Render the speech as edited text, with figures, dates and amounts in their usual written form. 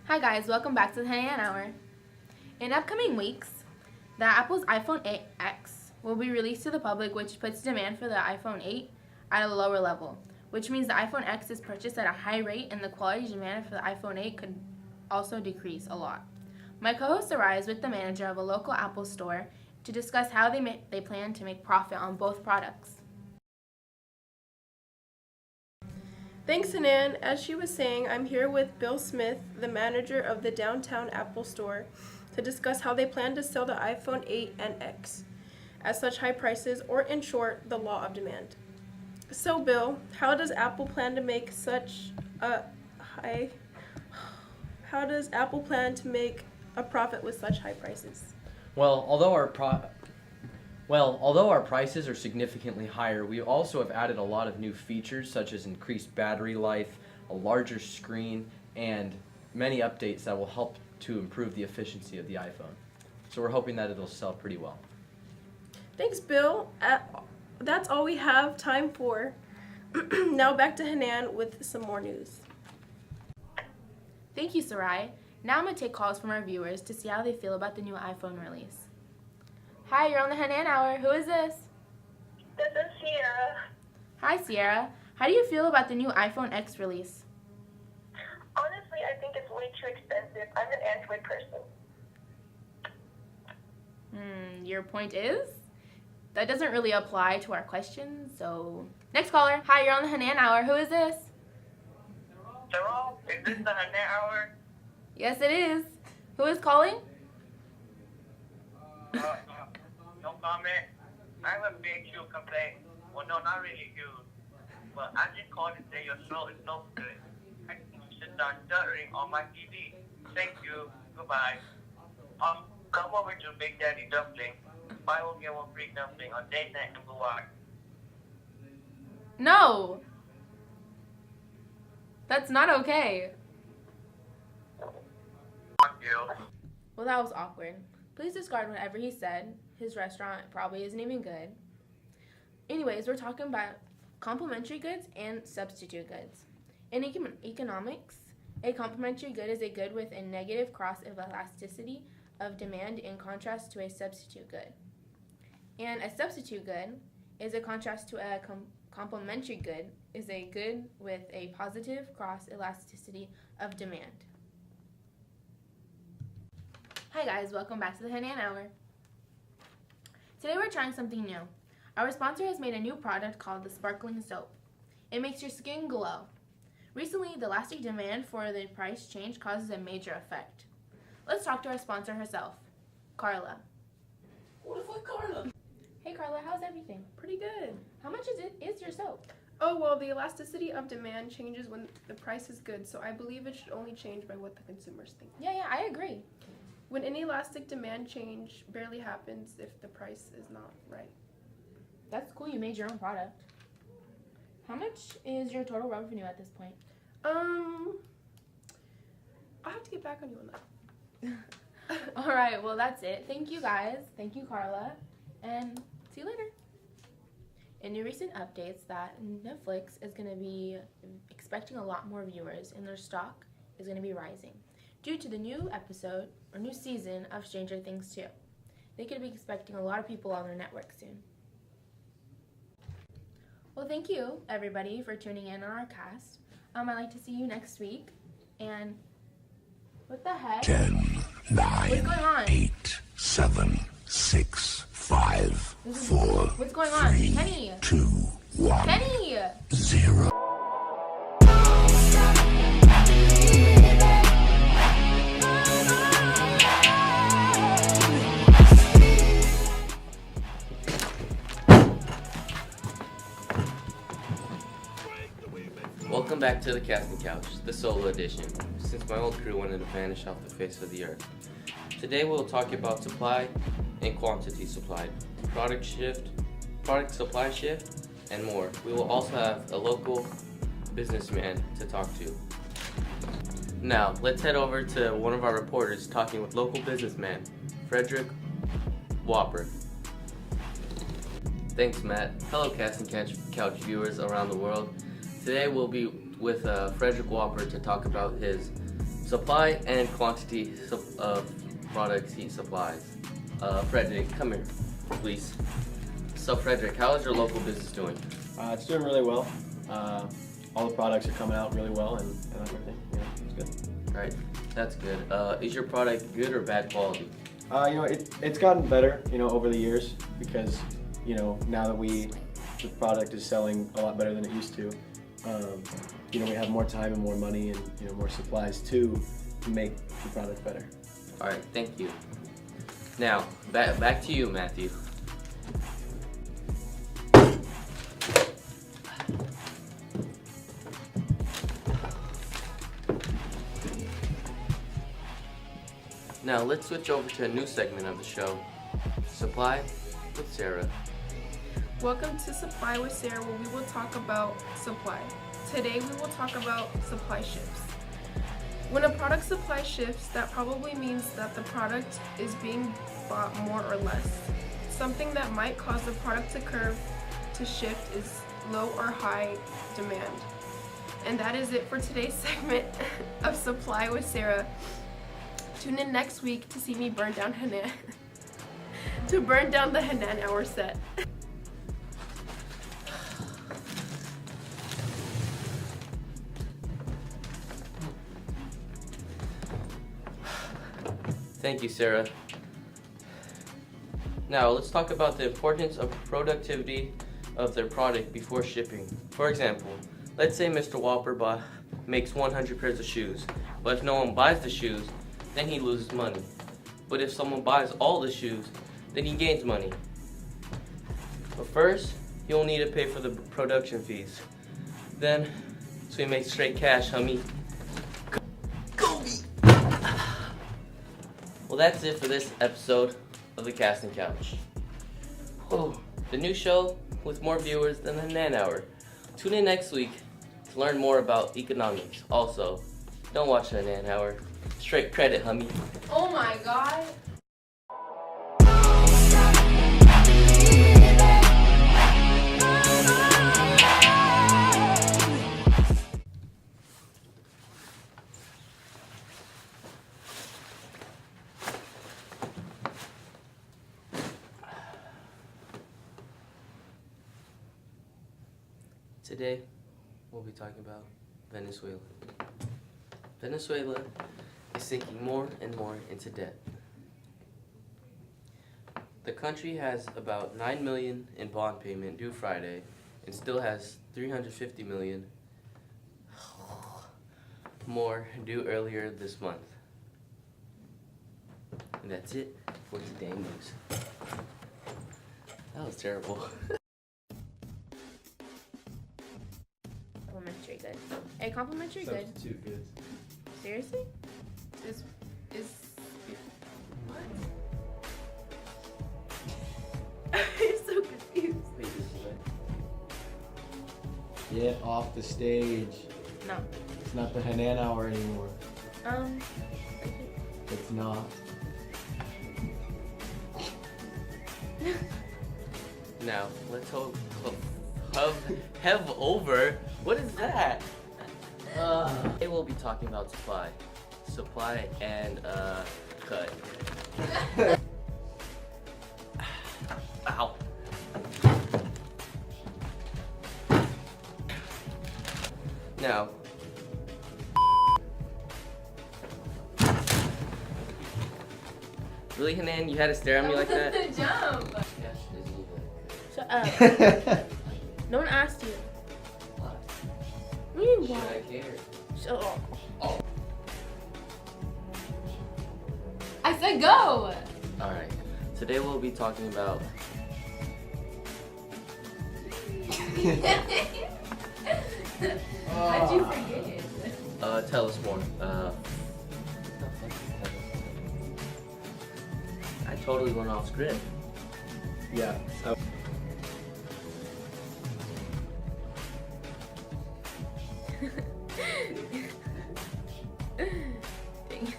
Hi guys, welcome back to the Hanan Hour. In upcoming weeks, the Apple's iPhone 8X will be released to the public, which puts demand for the iPhone 8 at a lower level, which means the iPhone X is purchased at a high rate and the quality demand for the iPhone 8 could also decrease a lot. My co-host Sarai is with the manager of a local Apple store to discuss how they plan to make profit on both products. Thanks, Hanan. As she was saying, I'm here with Bill Smith, the manager of the downtown Apple store, to discuss how they plan to sell the iPhone 8 and X at such high prices, or in short, the law of demand. So, Bill, how does Apple plan to make a profit with such high prices? Although our prices are significantly higher, we also have added a lot of new features such as increased battery life, a larger screen, and many updates that will help to improve the efficiency of the iPhone. So we're hoping that it'll sell pretty well. Thanks, Bill. That's all we have time for. Now back to Hanan with some more news. Thank you, Sarai. Now I'm going to take calls from our viewers to see how they feel about the new iPhone release. Hi, you're on the Hanan Hour. Who is this? This is Sierra. Hi, Sierra. How do you feel about the new iPhone X release? Honestly, I think it's way too expensive. I'm an Android person. Your point is? That doesn't really apply to our question, so... Next caller. Hi, you're on the Hanan Hour. Who is this? Jerome, is this the Hanan Hour? Yes, it is. Who is calling? No comment. I have a big huge complaint. Well, no, not really huge. But I just called to say your show is so good. I think you should start stuttering on my TV. Thank you. Goodbye. Come over to Big Daddy Dumpling. Buy one get one free dumpling on date night number 1. No! That's not okay. Fuck you. Well, that was awkward. Please discard whatever he said. His restaurant probably isn't even good. Anyways, we're talking about complementary goods and substitute goods. In economics, a complementary good is a good with a negative cross-elasticity of demand in contrast to a substitute good. And a substitute good is a contrast to a complementary good is a good with a positive cross-elasticity of demand. Hi guys, welcome back to the Hanan Hour. Today we're trying something new. Our sponsor has made a new product called the Sparkling Soap. It makes your skin glow. Recently, the elastic demand for the price change causes a major effect. Let's talk to our sponsor herself, Carla. What the fuck, Carla? Hey Carla, how's everything? Pretty good. How much is your soap? Oh, well, the elasticity of demand changes when the price is good, so I believe it should only change by what the consumers think. Yeah, I agree. When any elastic demand change barely happens if the price is not right. That's cool, you made your own product. How much is your total revenue at this point? I'll have to get back on you on that. Alright, well that's it. Thank you guys. Thank you, Carla. And see you later. In new recent updates that Netflix is going to be expecting a lot more viewers and their stock is going to be rising due to the new episode or new season of Stranger Things 2. They could be expecting a lot of people on their network soon. Well, thank you everybody for tuning in on our cast. I'd like to see you next week. And what the heck? 10, 9, What's going on? 8, 7, 6, 5, 4, What's going on? 3, Kenny! 2, 1, Kenny! 0. Welcome back to the Casting Couch, the solo edition, since my old crew wanted to vanish off the face of the earth. Today we'll talk about supply and quantity supplied, product supply shift, and more. We will also have a local businessman to talk to. Now, let's head over to one of our reporters talking with local businessman, Frederick Whopper. Thanks, Matt. Hello, Casting Couch viewers around the world. Today we'll be with Frederick Whopper to talk about his Supply and quantity of products he supplies. Frederick, come here, please. So Frederick, how is your local business doing? It's doing really well. All the products are coming out really well and everything. It's good. Right, that's good. Is your product good or bad quality? It's gotten better, over the years because, now that the product is selling a lot better than it used to. We have more time and more money and, more supplies to make the product better. All right, thank you. Now, back to you, Matthew. Now, let's switch over to a new segment of the show, Supply with Sarah. Welcome to Supply with Sarah, where we will talk about supply. Today we will talk about supply shifts. When a product supply shifts, that probably means that the product is being bought more or less. Something that might cause the product to shift is low or high demand. And that is it for today's segment of Supply with Sarah. Tune in next week to see me burn down Hanan to burn down the Hanan Hour set. Thank you, Sarah. Now, let's talk about the importance of productivity of their product before shipping. For example, let's say Mr. Whopper makes 100 pairs of shoes, but if no one buys the shoes, then he loses money. But if someone buys all the shoes, then he gains money. But first, you'll need to pay for the production fees. Then, so he makes straight cash, homie. Well, that's it for this episode of the Casting Couch. Oh, the new show with more viewers than the Hanan Hour. Tune in next week to learn more about economics. Also, don't watch the Hanan Hour. Straight credit, homie. Oh my god. Today, we'll be talking about Venezuela. Venezuela is sinking more and more into debt. The country has about 9 million in bond payment due Friday and still has 350 million more due earlier this month. And that's it for today's news. That was terrible. Complimentary good. A complimentary good. Substitute goods. Seriously? Is what? I'm so confused. Get off the stage. No. It's not the Hanan Hour anymore. It's not. Now, let's have over. What is that? Today we'll be talking about supply and cut. Ow. Now, really, Hanan, you had to stare at me like that? Jump. Yes, Shut up. No one asked you. What? What do you mean Should why? I care? Shut up. Oh. I said go. Alright, today we'll be talking about How'd you forget? tell us more. I totally went off script. Yeah. So. Dang.